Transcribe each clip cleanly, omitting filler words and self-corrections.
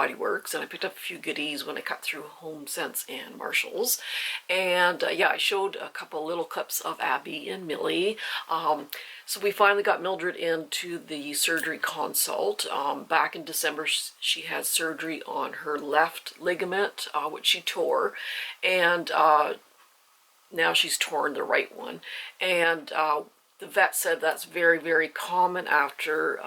Body Works, and I picked up a few goodies when I cut through Homesense and Marshalls. And yeah, I showed a couple little clips of Abby and Millie. So we finally got Mildred into the surgery consult. Back in December, she had surgery on her left ligament, which she tore, and now she's torn the right one. And the vet said that's very, very common after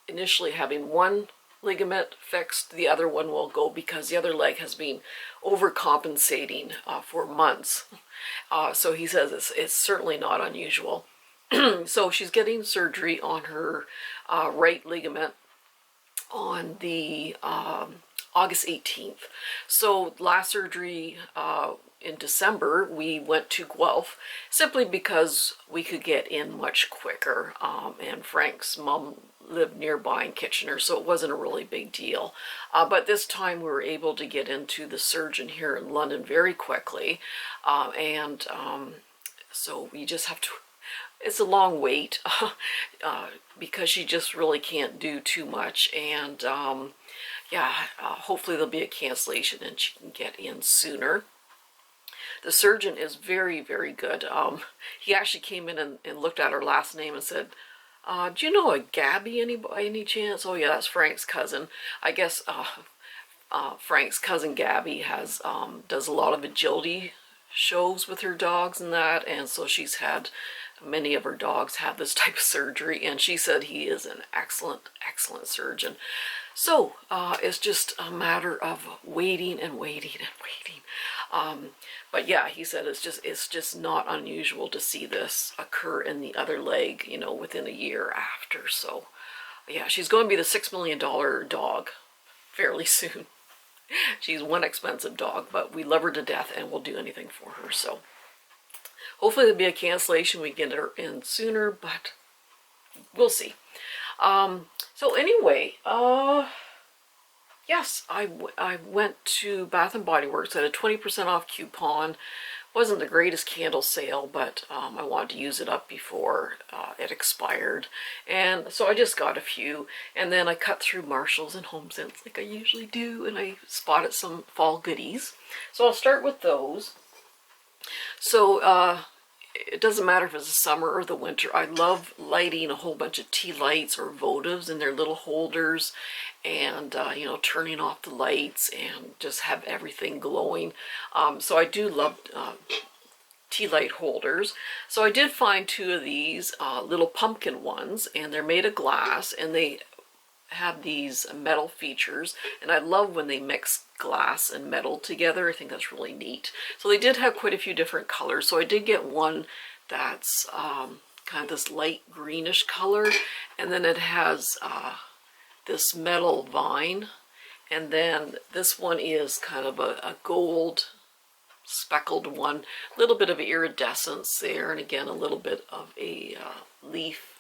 initially having one ligament fixed. The other one will go because the other leg has been overcompensating for months. So he says it's certainly not unusual. So she's getting surgery on her right ligament on the August 18th. So last surgery in December, we went to Guelph simply because we could get in much quicker, and Frank's mom lived nearby in Kitchener, so it wasn't a really big deal. But this time we were able to get into the surgeon here in London very quickly, and so we just have to, it's a long wait because she just really can't do too much, and yeah, hopefully there'll be a cancellation and she can get in sooner. The surgeon is very, very good. He actually came in and looked at her last name and said, do you know a Gabby by any chance? Oh yeah, that's Frank's cousin. I guess Frank's cousin Gabby has does a lot of agility shows with her dogs and that, and so she's had many of her dogs have this type of surgery, and she said he is an excellent, excellent surgeon. So it's just a matter of waiting and waiting and waiting. But yeah, he said it's just not unusual to see this occur in the other leg, you know, within a year after. So yeah, she's going to be the $6 million dog fairly soon. She's one expensive dog, but we love her to death and we'll do anything for her. So hopefully there'll be a cancellation. We get her in sooner, but we'll see. So anyway, yes, I went to Bath and Body Works at a 20% off coupon. Wasn't the greatest candle sale, but I wanted to use it up before it expired. And so I just got a few, and then I cut through Marshalls and Homesense like I usually do, and I spotted some fall goodies. So I'll start with those. So it doesn't matter if it's the summer or the winter. I love lighting a whole bunch of tea lights or votives in their little holders, and you know, turning off the lights and just have everything glowing. So I do love tea light holders. So I did find two of these little pumpkin ones, and they're made of glass, and they have these metal features, and I love when they mix glass and metal together. I think that's really neat. So they did have quite a few different colors. So I did get one that's kind of this light greenish color, and then it has this metal vine, and then this one is kind of a gold speckled one, a little bit of iridescence there, and again a little bit of a leaf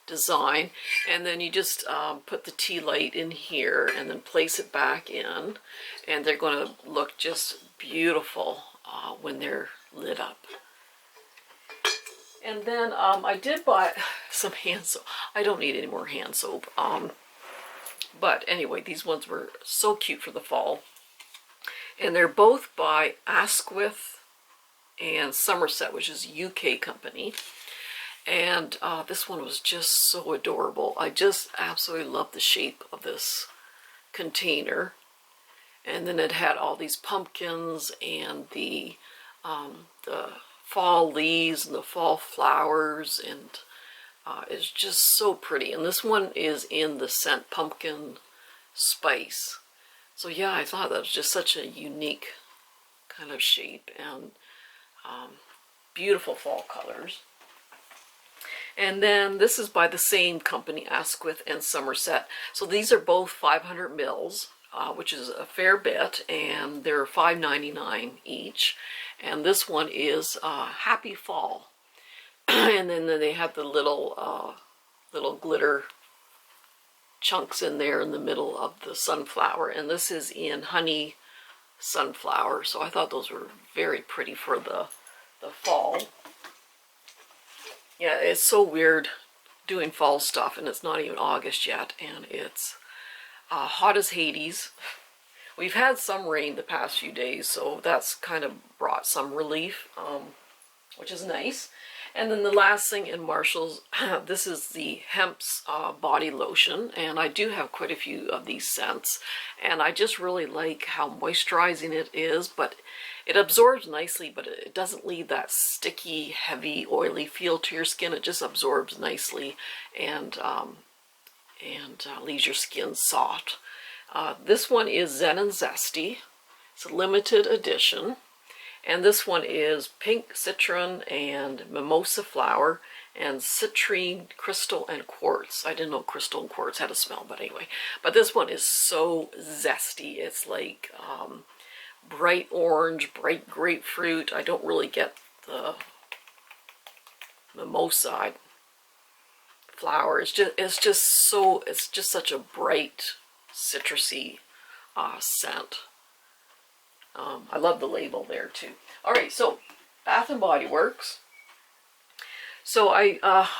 design. And then you just put the tea light in here and then place it back in, and they're going to look just beautiful when they're lit up. And then I did buy some hand soap. I don't need any more hand soap. But anyway, these ones were so cute for the fall. And they're both by Asquith and Somerset, which is a UK company. And this one was just so adorable. I just absolutely love the shape of this container. And then it had all these pumpkins and the fall leaves and the fall flowers, and it's just so pretty. And this one is in the scent pumpkin spice. So yeah, I thought that was just such a unique kind of shape, and beautiful fall colors. And then this is by the same company, Asquith and Somerset. So these are both 500 mils, which is a fair bit, and they're $5.99 each. And this one is Happy Fall. And then they have the little glitter chunks in there in the middle of the sunflower. And this is in Honey Sunflower. So I thought those were very pretty for the fall. Yeah, it's so weird doing fall stuff, and it's not even August yet, and it's hot as Hades. We've had some rain the past few days, so that's kind of brought some relief, which is nice. And then the last thing in Marshall's, this is the Hemp's body lotion, and I do have quite a few of these scents, and I just really like how moisturizing it is, but it absorbs nicely, but it doesn't leave that sticky, heavy, oily feel to your skin. It just absorbs nicely and leaves your skin soft. This one is Zen and Zesty. It's a limited edition. And this one is pink citron and mimosa flower and citrine, crystal, and quartz. I didn't know crystal and quartz had a smell, but anyway. But this one is so zesty. It's like bright orange, bright grapefruit. I don't really get the mimosa flower. It's just such a bright, citrusy scent. I love the label there too. All right, so Bath and Body Works. So I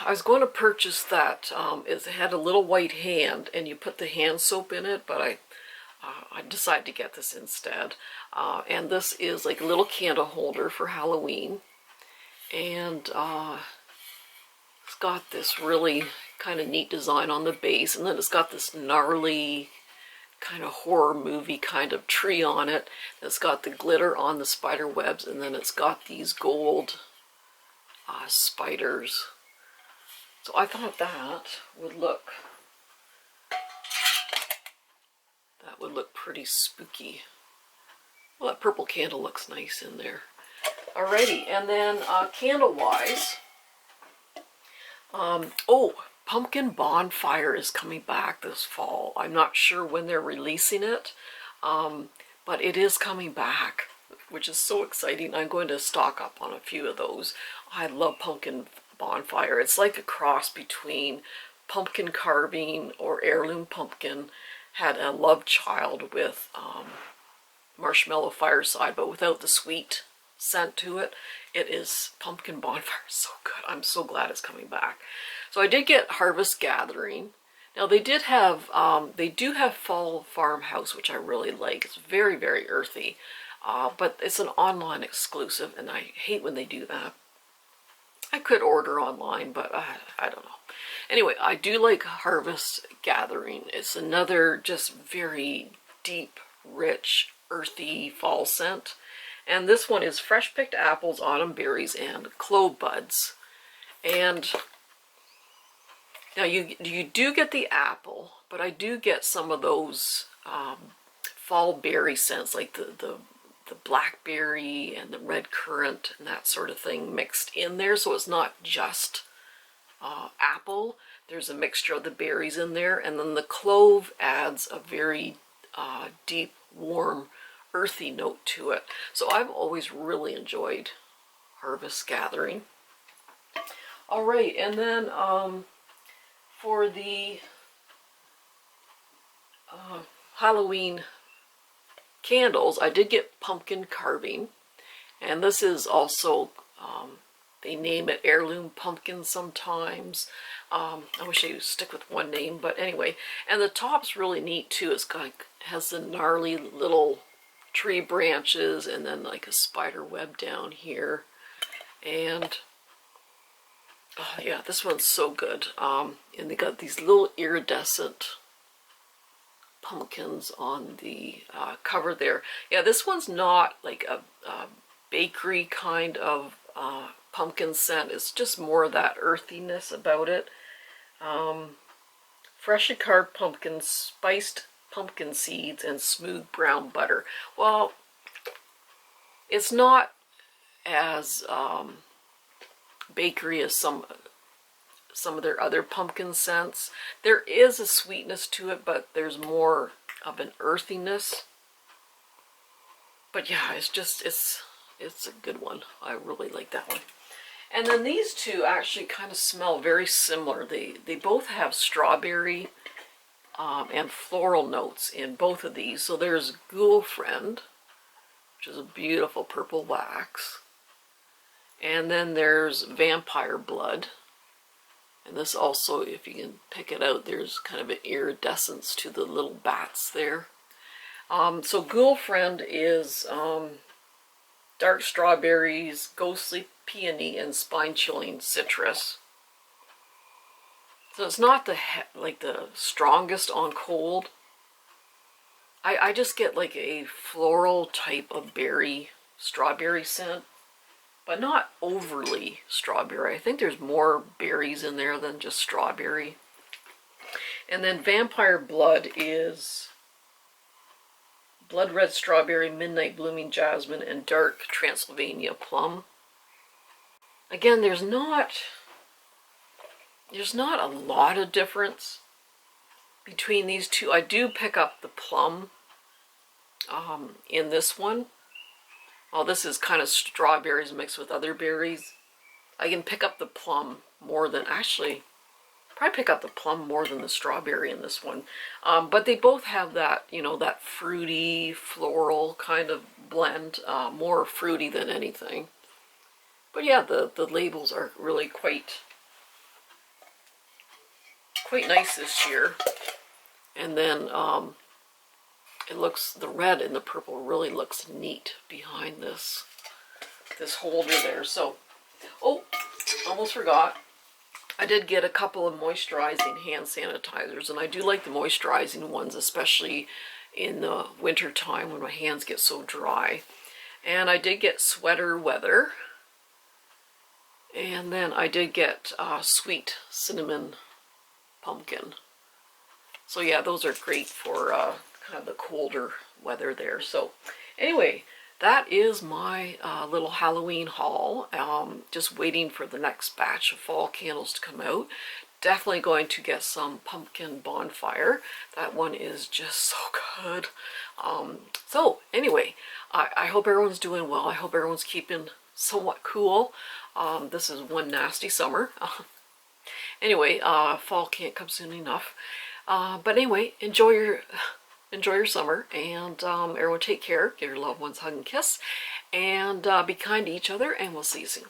was going to purchase that. It had a little white hand, and you put the hand soap in it, but I decided to get this instead. And this is like a little candle holder for Halloween, and it's got this really kind of neat design on the base, and then it's got this gnarly kind of horror movie kind of tree on it. It's got the glitter on the spider webs, and then it's got these gold spiders. So I thought that would look pretty spooky. Well, that purple candle looks nice in there. Alrighty, and then candle wise, oh, Pumpkin Bonfire is coming back this fall. I'm not sure when they're releasing it, but it is coming back, which is so exciting. I'm going to stock up on a few of those. I love Pumpkin Bonfire. It's like a cross between pumpkin carving or heirloom pumpkin. Had a love child with Marshmallow Fireside, but without the sweet scent to it. It is Pumpkin Bonfire. So good. I'm so glad it's coming back. So I did get Harvest Gathering. Now they do have Fall Farmhouse, which I really like. It's very, very earthy, but it's an online exclusive, and I hate when they do that. I could order online, but I don't know. Anyway, I do like Harvest Gathering. It's another just very deep, rich, earthy fall scent. And this one is fresh picked apples, autumn berries, and clove buds. And now you do get the apple, but I do get some of those fall berry scents, like the blackberry and the red currant and that sort of thing mixed in there. So it's not just apple. There's a mixture of the berries in there, and then the clove adds a very deep, warm, earthy note to it. So I've always really enjoyed Harvest Gathering. All right, and then for the Halloween candles, I did get pumpkin carving, and this is also they name it heirloom pumpkin sometimes. I wish I would stick with one name, but anyway. And the top's really neat too. It's got, has the gnarly little tree branches and then like a spider web down here. And oh yeah, this one's so good. And they got these little iridescent pumpkins on the cover there. Yeah, this one's not like a bakery kind of pumpkin scent. It's just more of that earthiness about it. Freshly carved pumpkins, spiced pumpkin seeds, and smooth brown butter. Well, it's not as bakery as some of their other pumpkin scents. There is a sweetness to it, but there's more of an earthiness. But yeah, it's a good one. I really like that one. And then these two actually kind of smell very similar. They both have strawberry and floral notes in both of these. So there's Ghoul Friend, which is a beautiful purple wax. And then there's Vampire Blood. And this also, if you can pick it out, there's kind of an iridescence to the little bats there. So Girlfriend is dark strawberries, ghostly peony, and spine-chilling citrus. So it's not the strongest on cold. I just get like a floral type of strawberry scent, but not overly strawberry. I think there's more berries in there than just strawberry. And then Vampire Blood is blood red strawberry, midnight blooming jasmine, and dark Transylvania plum. Again, there's not a lot of difference between these two. I do pick up the plum in this one. Well, this is kind of strawberries mixed with other berries. I can pick up the plum more than, actually, probably pick up the plum more than the strawberry in this one. But they both have that, you know, that fruity, floral kind of blend, more fruity than anything. But yeah, the labels are really quite nice this year. And then it looks, the red and the purple really looks neat behind this holder there. So, oh, almost forgot. I did get a couple of moisturizing hand sanitizers, and I do like the moisturizing ones, especially in the winter time when my hands get so dry. And I did get Sweater Weather, and then I did get Sweet Cinnamon Pumpkin. So yeah, those are great for kind of the colder weather there. So anyway, that is my little Halloween haul. Just waiting for the next batch of fall candles to come out. Definitely going to get some pumpkin bonfire. That one is just so good. So anyway, I hope everyone's doing well. I hope everyone's keeping somewhat cool. This is one nasty summer. Anyway, fall can't come soon enough. But anyway, enjoy your summer, and everyone take care, give your loved ones a hug and kiss, and be kind to each other, and we'll see you soon.